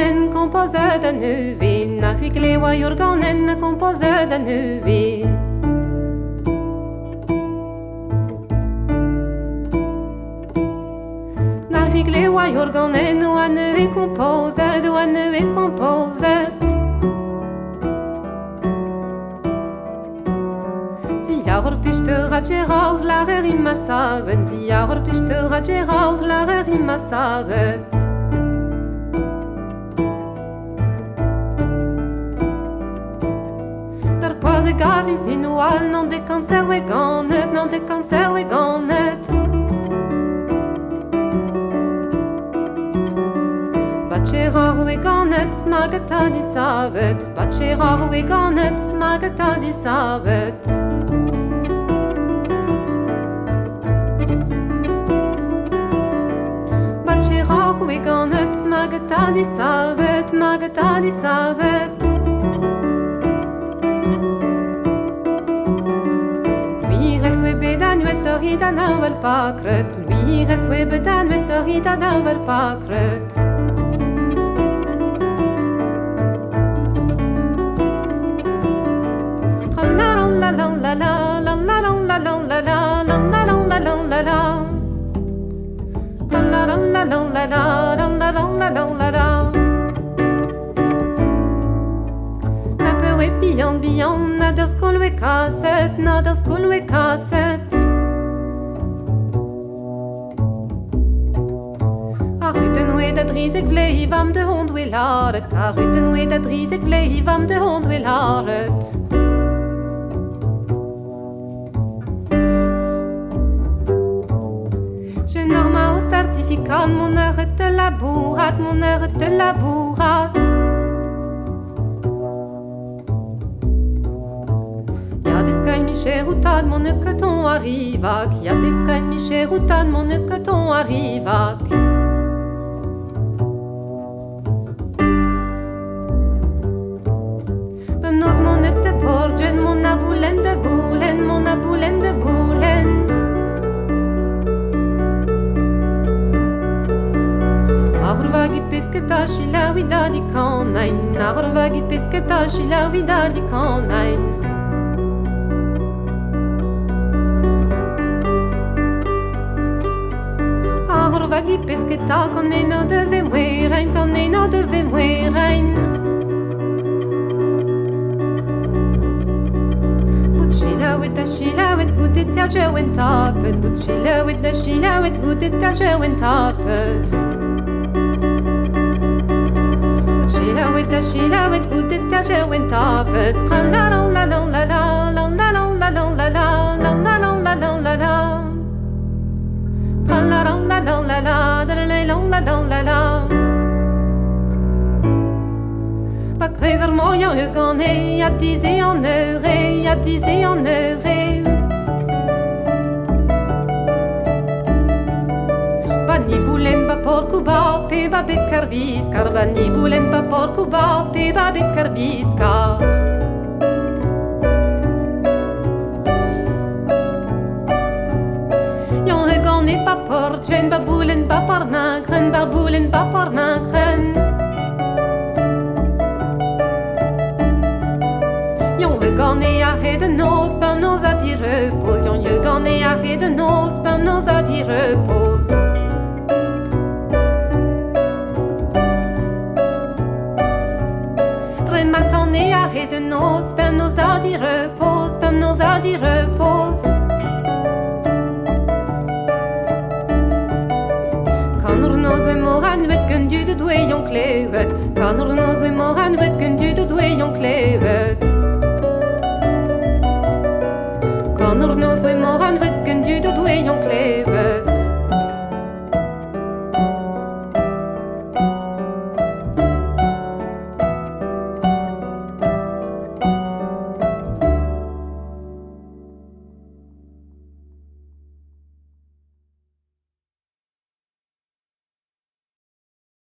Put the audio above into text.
jorganen composé de nuvi, na figlewa jorganen composé de nuvi. Na figlewa jorganen wa nuvi composé de wa nuvi composé. Siar piste radjerav la rima savet, siar piste radjerav la rima savet. De gavis inual non de cancer we ganet, non de cancer we ganet. Bachelor we ganet, magata di savet. Bachelor we ganet, magata di savet. Bachelor we ganet, magata di savet, magata di savet. Bedanuet hida navel pakret, lui reswe bedanuet hida navel pakret. La la la la la la la la la la la la la la la la la la la. La la la la la la la la la la la la. Na peu e bian bian, na der skol we kaset, na der skol we kaset. Ik vleeg vam de hond wil laret, a ruten weet dat ries ik vleeg vam de hond wil laret. Je normaal certificat, mon heure te labourat, mon heure te labourat. Ja descain mi cheroutad, mon que ton arrivac, ja descain mi cheroutad, mon que ton arrivac. Mon aboulen de boulen, mon aboulen de boulen. Arvagi pesqueta shila vida di kanain, arvagi pesqueta shila vida di kanain. Arvagi pesqueta koneno deve muerain, koneno deve muerain. With the Sheila with good it tell went up it, but Sheila with the Sheila with good it tell went up it. But Sheila with the Sheila with good it tell went up it. La la la la la la la la la la la la la la la la la la la. La la la la la la la la la la la. Bakrezer moyen hugané, a disé en heuré, a disé en heuré. Bani boulen ba porco ba, pe ba becar biscar. Bani boulen ba porco ba, pe ba becar biscar. Yon hugané ba portuen, ba boulen ba parnagren, ba boulen ba parnagren. Gane a he de nos, ben nos a dit repose. Yon ye gane a he de nos, ben nos a dit repose. Drema gane a he de nos, ben nos a dit repose, ben nos a dit repose. Kanur nos we moran wet gundu de doué yon klevet. Kanur nos we moran wet gundu de doué yon klevet. Kanur nos we moran wet gundu de doué yon